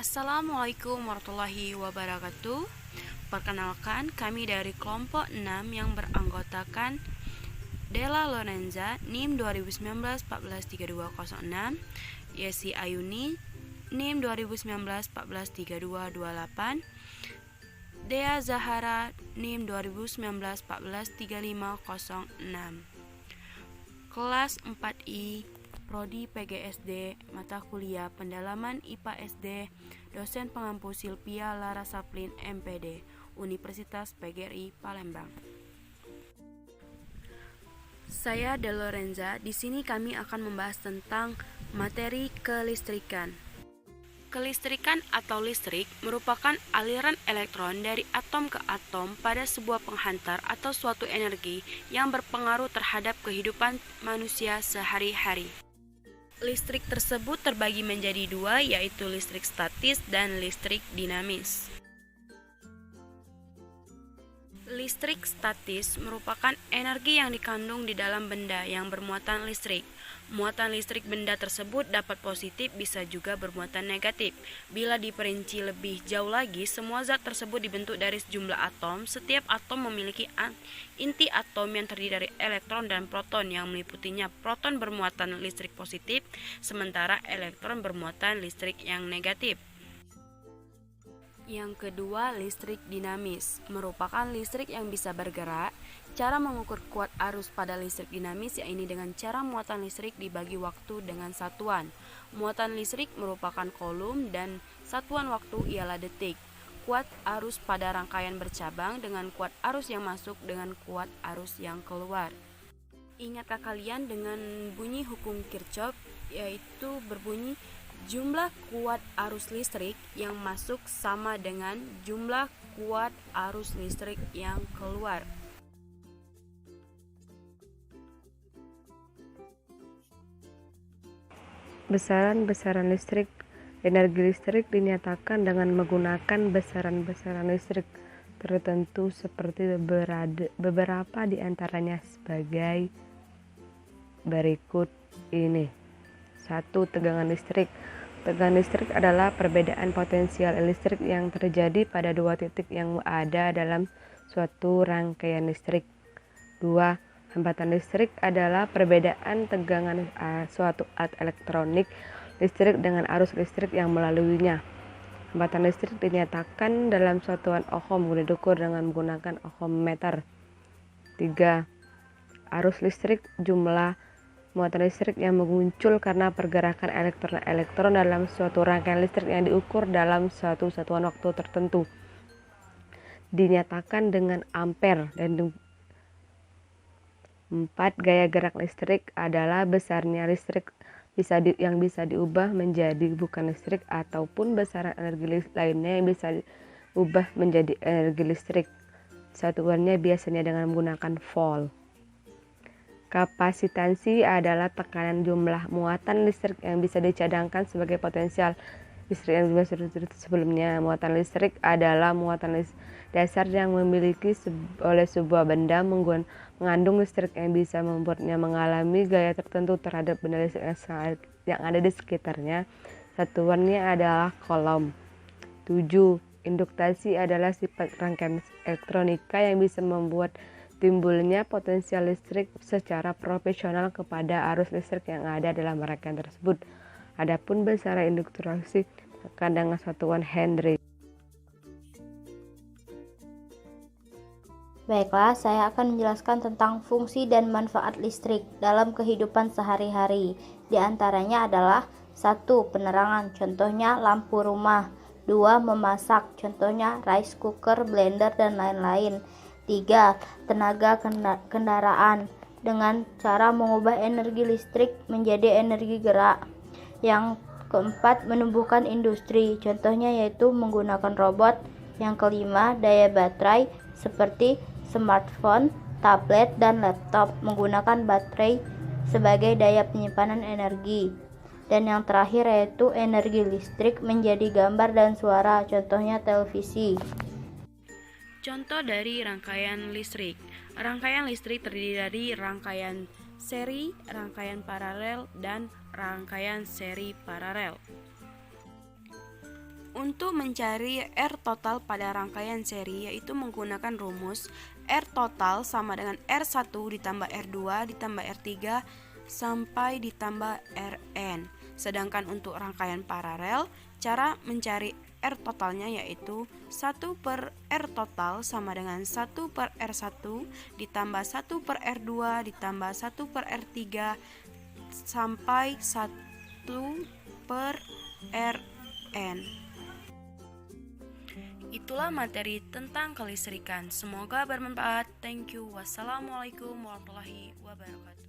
Assalamualaikum warahmatullahi wabarakatuh. Perkenalkan, kami dari kelompok 6 yang beranggotakan Della Lorenza, NIM 2019-143206, Yesi Ayuni, NIM 2019-143228, Dea Zahara, NIM 2019-143506. Kelas 4I, Prodi PGSD, mata kuliah Pendalaman IPA SD, dosen pengampu Silvia Lara Saplin MPD, Universitas PGRI Palembang. Saya De Lorenza. Di sini kami akan membahas tentang materi kelistrikan. Kelistrikan atau listrik merupakan aliran elektron dari atom ke atom pada sebuah penghantar atau suatu energi yang berpengaruh terhadap kehidupan manusia sehari-hari. Listrik tersebut terbagi menjadi dua, yaitu listrik statis dan listrik dinamis. Listrik statis merupakan energi yang dikandung di dalam benda yang bermuatan listrik. Muatan listrik benda tersebut dapat positif, bisa juga bermuatan negatif. Bila diperinci lebih jauh lagi, semua zat tersebut dibentuk dari sejumlah atom. Setiap atom memiliki inti atom yang terdiri dari elektron dan proton yang meliputinya. Proton bermuatan listrik positif, sementara elektron bermuatan listrik yang negatif. Yang kedua, listrik dinamis merupakan listrik yang bisa bergerak. Cara mengukur kuat arus pada listrik dinamis yaitu dengan cara muatan listrik dibagi waktu dengan satuan. Muatan listrik merupakan kolom dan satuan waktu ialah detik. Kuat arus pada rangkaian bercabang dengan kuat arus yang masuk dengan kuat arus yang keluar. Ingatkah kalian dengan bunyi hukum Kirchhoff, yaitu berbunyi jumlah kuat arus listrik yang masuk sama dengan jumlah kuat arus listrik yang keluar. Besaran-besaran listrik. Energi listrik dinyatakan dengan menggunakan besaran-besaran listrik tertentu seperti beberapa di antaranya sebagai berikut ini. 1. Tegangan listrik. Tegangan listrik adalah perbedaan potensial listrik yang terjadi pada dua titik yang ada dalam suatu rangkaian listrik. 2. Hambatan listrik adalah perbedaan tegangan suatu alat elektronik listrik dengan arus listrik yang melaluinya. Hambatan listrik dinyatakan dalam satuan ohm diukur dengan menggunakan ohmmeter. 3. Arus listrik, jumlah muatan listrik yang muncul karena pergerakan elektron dalam suatu rangkaian listrik yang diukur dalam suatu satuan waktu tertentu. Dinyatakan dengan ampere. Dan 4. Gaya gerak listrik adalah besarnya listrik yang bisa diubah menjadi bukan listrik ataupun besaran energi lainnya yang bisa diubah menjadi energi listrik. Satuannya biasanya dengan menggunakan volt. Kapasitansi adalah tekanan jumlah muatan listrik yang bisa dicadangkan sebagai potensial listrik yang sebelumnya. Muatan listrik adalah muatan dasar yang dimiliki oleh sebuah benda mengandung listrik yang bisa membuatnya mengalami gaya tertentu terhadap benda listrik yang ada di sekitarnya. Satuannya adalah coulomb. 7. Induktasi adalah sifat rangkaian elektronika yang bisa membuat timbulnya potensial listrik secara proporsional kepada arus listrik yang ada dalam rangkaian tersebut. Adapun besaran induktasi ditekan dengan satuan Henry. Baiklah, saya akan menjelaskan tentang fungsi dan manfaat listrik dalam kehidupan sehari-hari. Di antaranya adalah 1. Penerangan, contohnya lampu rumah. 2. Memasak, contohnya rice cooker, blender, dan lain-lain. 3. Tenaga kendaraan, dengan cara mengubah energi listrik menjadi energi gerak. Yang keempat, menumbuhkan industri, contohnya yaitu menggunakan robot. Yang kelima, daya baterai seperti smartphone, tablet, dan laptop menggunakan baterai sebagai daya penyimpanan energi. Dan yang terakhir yaitu energi listrik menjadi gambar dan suara, contohnya televisi. Contoh dari rangkaian listrik. Rangkaian listrik terdiri dari rangkaian seri, rangkaian paralel, dan rangkaian seri paralel. Untuk mencari R total pada rangkaian seri, yaitu menggunakan rumus R total sama dengan R1 ditambah R2 ditambah R3 sampai ditambah Rn. Sedangkan untuk rangkaian paralel, cara mencari R totalnya yaitu 1 per R total sama dengan 1 per R1 ditambah 1 per R2 ditambah 1 per R3 sampai 1 per Rn. Itulah materi tentang kelistrikan. Semoga bermanfaat. Thank you. Wassalamualaikum warahmatullahi wabarakatuh.